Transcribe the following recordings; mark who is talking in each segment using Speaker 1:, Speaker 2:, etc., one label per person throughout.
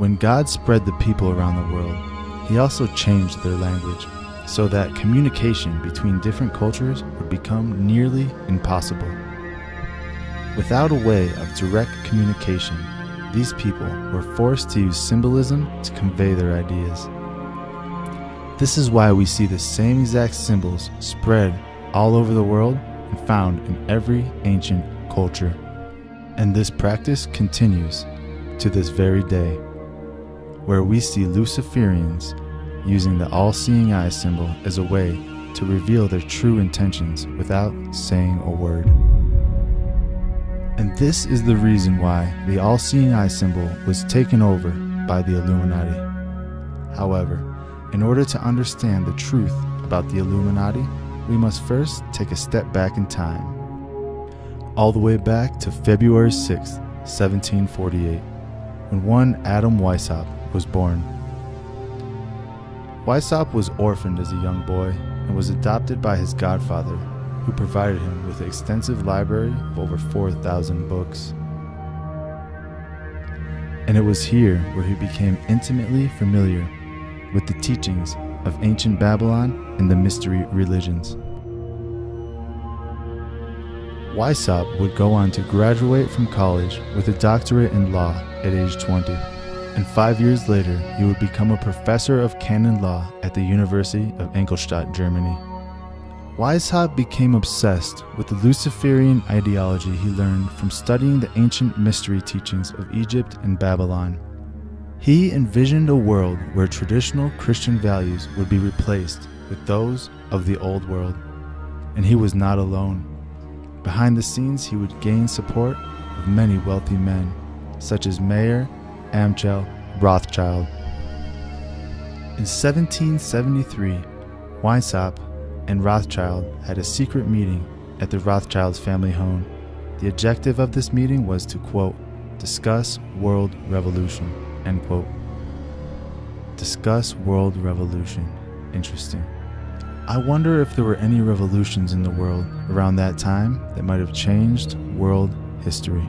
Speaker 1: When God spread the people around the world, He also changed their language so that communication between different cultures would become nearly impossible. Without a way of direct communication, these people were forced to use symbolism to convey their ideas. This is why we see the same exact symbols spread all over the world and found in every ancient culture. And this practice continues to this very day, where we see Luciferians using the all-seeing eye symbol as a way to reveal their true intentions without saying a word. And this is the reason why the all-seeing eye symbol was taken over by the Illuminati. However, in order to understand the truth about the Illuminati, we must first take a step back in time, all the way back to February 6, 1748, when one Adam Weishaupt was born. Weishaupt was orphaned as a young boy and was adopted by his godfather, who provided him with an extensive library of over 4,000 books. And it was here where he became intimately familiar with the teachings of ancient Babylon and the mystery religions. Weishaupt would go on to graduate from college with a doctorate in law at age 20, and 5 years later he would become a professor of canon law at the University of Ingolstadt, Germany. Weishaupt became obsessed with the Luciferian ideology he learned from studying the ancient mystery teachings of Egypt and Babylon. He envisioned a world where traditional Christian values would be replaced with those of the old world, and he was not alone. Behind the scenes, he would gain support of many wealthy men, such as Mayer, Amschel, Rothschild. In 1773, Weishaupt and Rothschild had a secret meeting at the Rothschild's family home. The objective of this meeting was to, quote, discuss world revolution, end quote. Discuss world revolution. Interesting. I wonder if there were any revolutions in the world around that time that might have changed world history.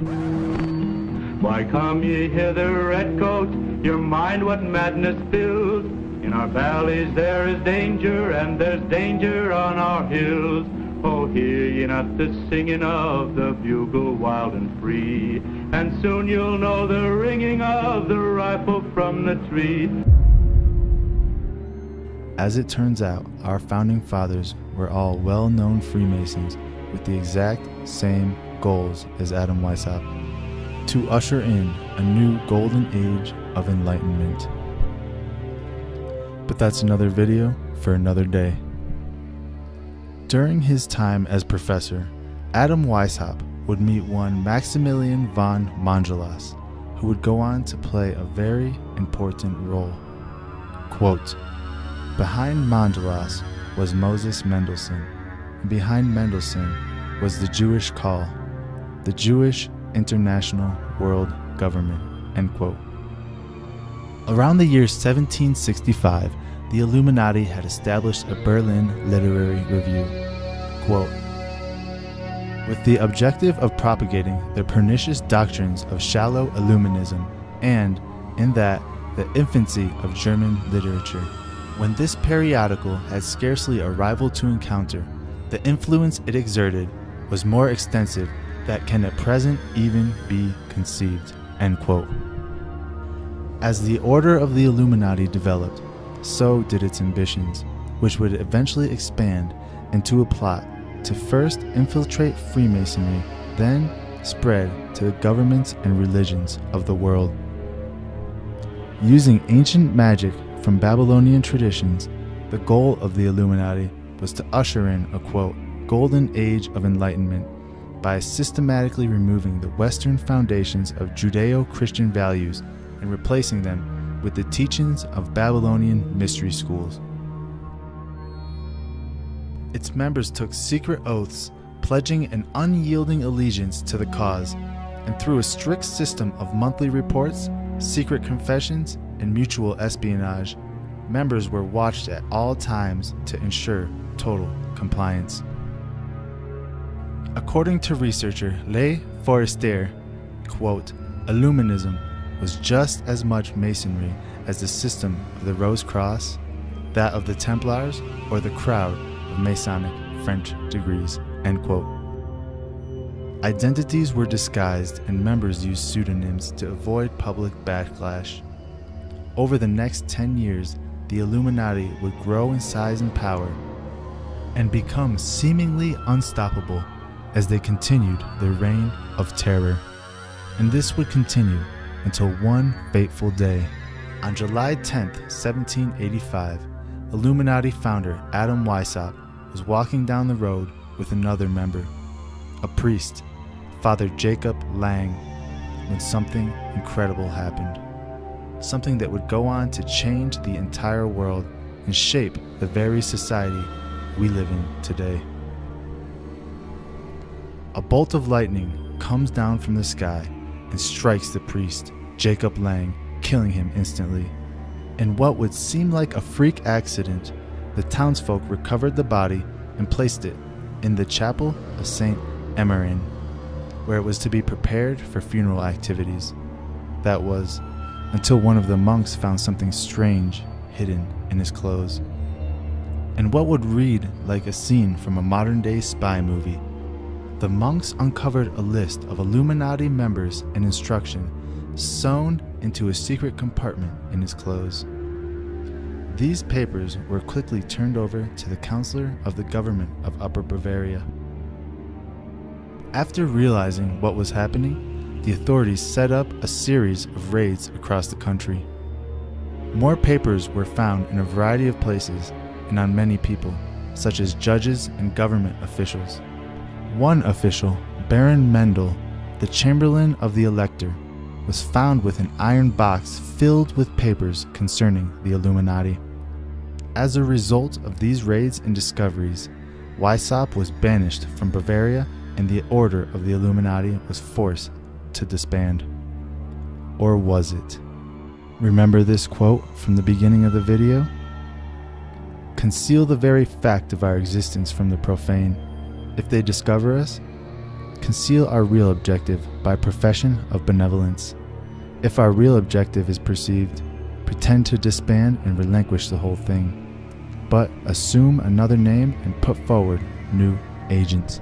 Speaker 2: Why come ye hither, redcoat? Your mind what madness fills? In our valleys there is danger, and there's danger on our hills. Oh, hear ye not the singing of the bugle wild and free? And soon you'll know the ringing of the rifle from the tree.
Speaker 1: As it turns out, our founding fathers were all well-known Freemasons with the exact same goals as Adam Weishaupt: to usher in a new golden age of enlightenment. But that's another video for another day. During his time as professor, Adam Weishaupt would meet one Maximilian von Montgelas, who would go on to play a very important role. Quote, behind Montgelas was Moses Mendelssohn, and behind Mendelssohn was the Jewish call, the Jewish International World Government, end quote. Around the year 1765, the Illuminati had established a Berlin Literary Review, quote, with the objective of propagating the pernicious doctrines of shallow Illuminism and, in that, the infancy of German literature. When this periodical had scarcely a rival to encounter, the influence it exerted was more extensive than can at present even be conceived, end quote. As the order of the Illuminati developed, so did its ambitions, which would eventually expand into a plot to first infiltrate Freemasonry, then spread to the governments and religions of the world. Using ancient magic from Babylonian traditions, the goal of the Illuminati was to usher in a, quote, golden age of enlightenment by systematically removing the Western foundations of Judeo-Christian values and replacing them with the teachings of Babylonian mystery schools. Its members took secret oaths, pledging an unyielding allegiance to the cause, and through a strict system of monthly reports, secret confessions, and mutual espionage, members were watched at all times to ensure total compliance. According to researcher Le Forestier, quote, Illuminism was just as much masonry as the system of the Rose Cross, that of the Templars, or the crowd of Masonic French degrees." End quote. Identities were disguised and members used pseudonyms to avoid public backlash. Over the next 10 years, the Illuminati would grow in size and power and become seemingly unstoppable as they continued their reign of terror. And this would continue until one fateful day. On July 10th, 1785, Illuminati founder Adam Weishaupt was walking down the road with another member, a priest, Father Jacob Lang, when something incredible happened. Something that would go on to change the entire world and shape the very society we live in today. A bolt of lightning comes down from the sky and strikes the priest, Jacob Lang, killing him instantly. In what would seem like a freak accident, the townsfolk recovered the body and placed it in the chapel of St. Emmerin, where it was to be prepared for funeral activities. That was, until one of the monks found something strange hidden in his clothes. And what would read like a scene from a modern-day spy movie. The monks uncovered a list of Illuminati members and instruction sewn into a secret compartment in his clothes. These papers were quickly turned over to the counselor of the government of Upper Bavaria. After realizing what was happening, the authorities set up a series of raids across the country. More papers were found in a variety of places and on many people, such as judges and government officials. One official, Baron Mendel, the Chamberlain of the Elector, was found with an iron box filled with papers concerning the Illuminati. As a result of these raids and discoveries, Weishaupt was banished from Bavaria and the Order of the Illuminati was forced to disband. Or was it? Remember this quote from the beginning of the video? Conceal the very fact of our existence from the profane. If they discover us, conceal our real objective by profession of benevolence. If our real objective is perceived, pretend to disband and relinquish the whole thing, but assume another name and put forward new agents.